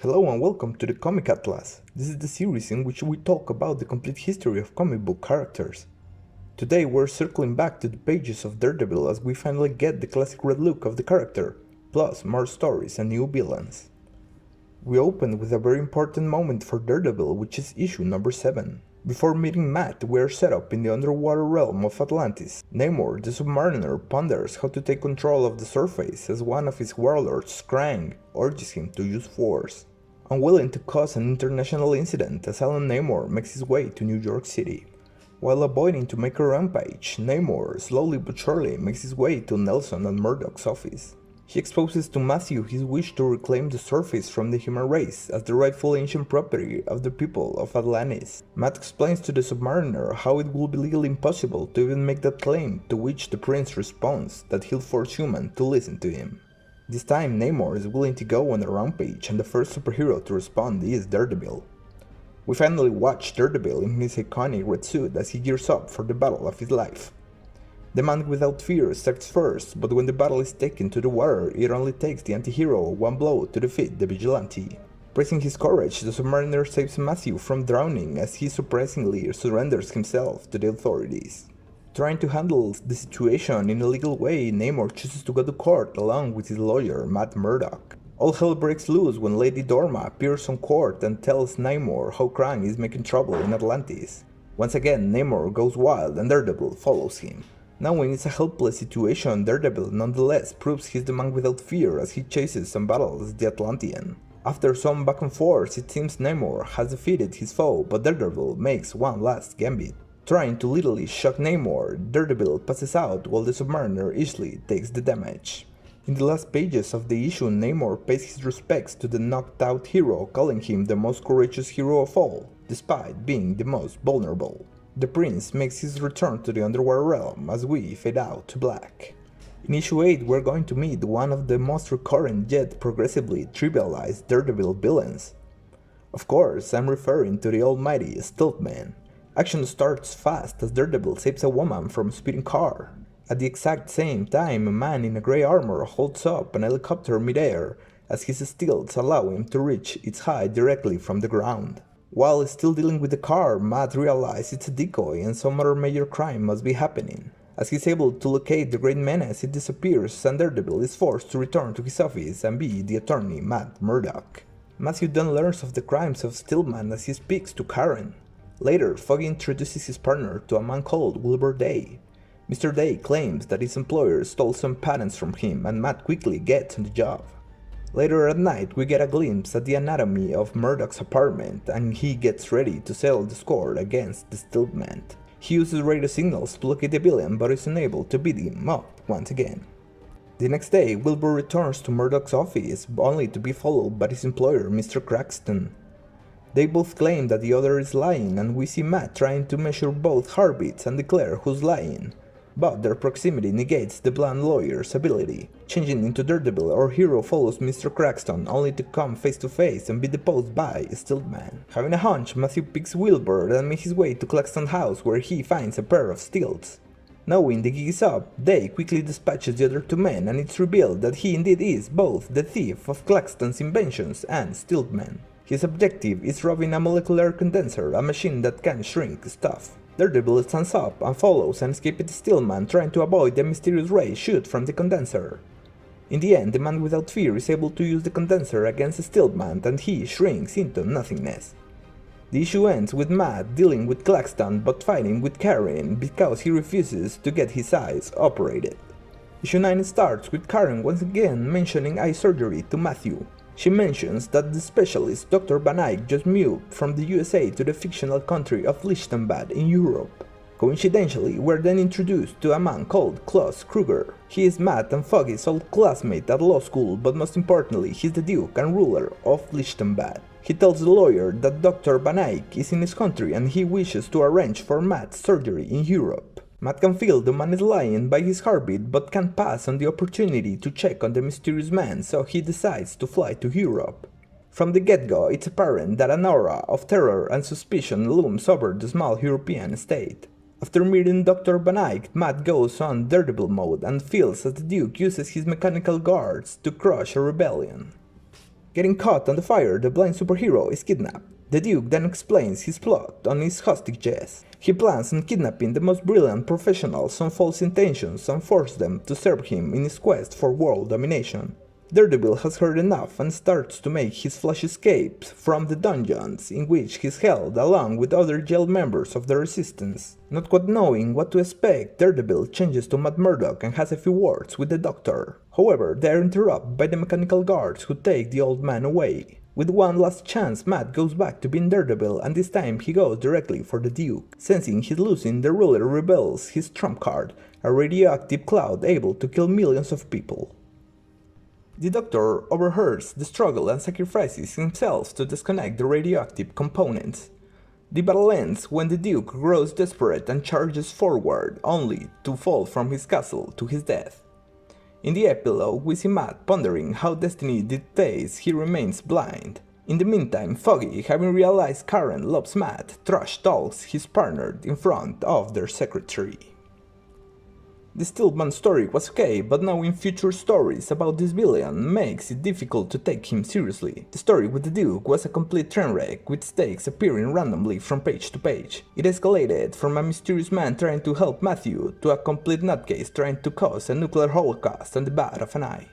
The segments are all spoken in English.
Hello and welcome to the Comic Atlas. This is the series in which we talk about the complete history of comic book characters. Today we're circling back to the pages of Daredevil as we finally get the classic red look of the character, plus more stories and new villains. We open with a very important moment for Daredevil, which is issue number 7. Before meeting Matt, we are set up in the underwater realm of Atlantis. Namor the Submariner ponders how to take control of the surface as one of his warlords, Krang, urges him to use force. Unwilling to cause an international incident, Assailant Namor makes his way to New York City. While avoiding to make a rampage, Namor slowly but surely makes his way to Nelson and Murdoch's office. He exposes to Matthew his wish to reclaim the surface from the human race as the rightful ancient property of the people of Atlantis. Matt explains to the Submariner how it will be legally impossible to even make that claim, to which the prince responds that he'll force humans to listen to him. This time Namor is willing to go on a rampage, and the first superhero to respond is Daredevil. We finally watch Daredevil in his iconic red suit as he gears up for the battle of his life. The man without fear starts first, but when the battle is taken to the water, it only takes the anti-hero one blow to defeat the vigilante. Praising his courage, the Submariner saves Matthew from drowning as he surprisingly surrenders himself to the authorities. Trying to handle the situation in a legal way, Namor chooses to go to court along with his lawyer, Matt Murdoch. All hell breaks loose when Lady Dorma appears on court and tells Namor how Krang is making trouble in Atlantis. Once again, Namor goes wild and Daredevil follows him. Knowing it's a helpless situation, Daredevil nonetheless proves he's the man without fear as he chases and battles the Atlantean. After some back and forth, it seems Namor has defeated his foe, but Daredevil makes one last gambit. Trying to literally shock Namor, Daredevil passes out while the Submariner easily takes the damage. In the last pages of the issue, Namor pays his respects to the knocked out hero, calling him the most courageous hero of all, despite being the most vulnerable. The prince makes his return to the underwater realm as we fade out to black. In issue 8 we're going to meet one of the most recurrent yet progressively trivialized Daredevil villains. Of course, I'm referring to the almighty Stiltman. Action starts fast as Daredevil saves a woman from a speeding car. At the exact same time, a man in a grey armor holds up an helicopter midair as his stilts allow him to reach its height directly from the ground. While still dealing with the car, Matt realizes it's a decoy and some other major crime must be happening. As he's able to locate the Great Menace, it disappears and Daredevil is forced to return to his office and be the attorney Matt Murdoch. Matthew then learns of the crimes of Stiltman as he speaks to Karen. Later, Foggy introduces his partner to a man called Wilbur Day. Mr. Day claims that his employer stole some patents from him and Matt quickly gets on the job. Later at night, we get a glimpse at the anatomy of Murdoch's apartment and he gets ready to settle the score against the Stiltman. He uses radio signals to locate the villain but is unable to beat him up once again. The next day, Wilbur returns to Murdoch's office only to be followed by his employer, Mr. Cranston. They both claim that the other is lying and we see Matt trying to measure both heartbeats and declare who's lying. But their proximity negates the blunt lawyer's ability. Changing into Daredevil, our hero follows Mr. Cranston only to come face to face and be deposed by Stiltman. Having a hunch, Matthew picks Wilbur and makes his way to Claxton's house where he finds a pair of stilts. Knowing the gig is up, Day quickly dispatches the other two men and it's revealed that he indeed is both the thief of Claxton's inventions and Stiltman. His objective is robbing a molecular condenser, a machine that can shrink stuff. Daredevil stands up and follows an escaped Stiltman trying to avoid the mysterious ray shoot from the condenser. In the end, the man without fear is able to use the condenser against Stiltman and he shrinks into nothingness. The issue ends with Matt dealing with Claxton but fighting with Karen because he refuses to get his eyes operated. Issue 9 starts with Karen once again mentioning eye surgery to Matthew. She mentions that the specialist Dr. Van Eyck just moved from the USA to the fictional country of Lichtenbad in Europe. Coincidentally, we're then introduced to a man called Klaus Kruger. He is Matt and Foggy's old classmate at law school, but most importantly, he's the Duke and ruler of Lichtenbad. He tells the lawyer that Dr. Van Eyck is in his country and he wishes to arrange for Matt's surgery in Europe. Matt can feel the man is lying by his heartbeat but can't pass on the opportunity to check on the mysterious man, so he decides to fly to Europe. From the get-go, it's apparent that an aura of terror and suspicion looms over the small European state. After meeting Dr. Van Eyck, Matt goes on Daredevil mode and feels as the Duke uses his mechanical guards to crush a rebellion. Getting caught on the fire, the blind superhero is kidnapped. The Duke then explains his plot on his hostages. He plans on kidnapping the most brilliant professionals on false intentions and force them to serve him in his quest for world domination. Daredevil has heard enough and starts to make his flash escapes from the dungeons in which he is held along with other jailed members of the Resistance. Not quite knowing what to expect, Daredevil changes to Matt Murdoch and has a few words with the Doctor. However, they are interrupted by the mechanical guards who take the old man away. With one last chance, Matt goes back to being Daredevil, and this time he goes directly for the Duke. Sensing he's losing, the ruler reveals his trump card, a radioactive cloud able to kill millions of people. The Doctor overhears the struggle and sacrifices himself to disconnect the radioactive components. The battle ends when the Duke grows desperate and charges forward, only to fall from his castle to his death. In the epilogue, we see Matt pondering how destiny dictates he remains blind. In the meantime, Foggy, having realized Karen loves Matt, trash talks his partner in front of their secretary. The Stiltman story was okay, but knowing future stories about this villain makes it difficult to take him seriously. The story with the Duke was a complete train wreck, with stakes appearing randomly from page to page. It escalated from a mysterious man trying to help Matthew to a complete nutcase trying to cause a nuclear holocaust on the bat of an eye.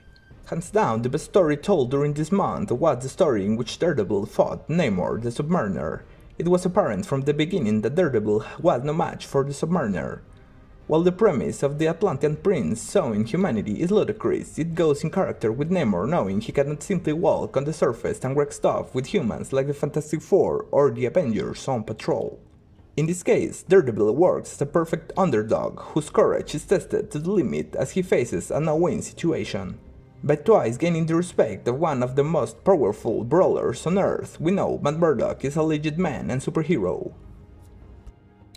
Hands down, the best story told during this month was the story in which Daredevil fought Namor the Submariner. It was apparent from the beginning that Daredevil was no match for the Submariner. While the premise of the Atlantean prince sowing humanity is ludicrous, it goes in character with Namor knowing he cannot simply walk on the surface and wreck stuff with humans like the Fantastic Four or the Avengers on patrol. In this case, Daredevil works as a perfect underdog whose courage is tested to the limit as he faces a no-win situation. By twice gaining the respect of one of the most powerful brawlers on Earth, we know Matt Murdoch is a legit man and superhero.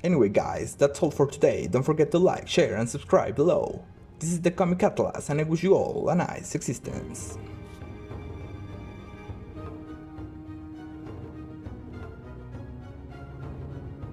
Anyway guys, that's all for today. Don't forget to like, share and subscribe below. This is the Comic Atlas and I wish you all a nice existence.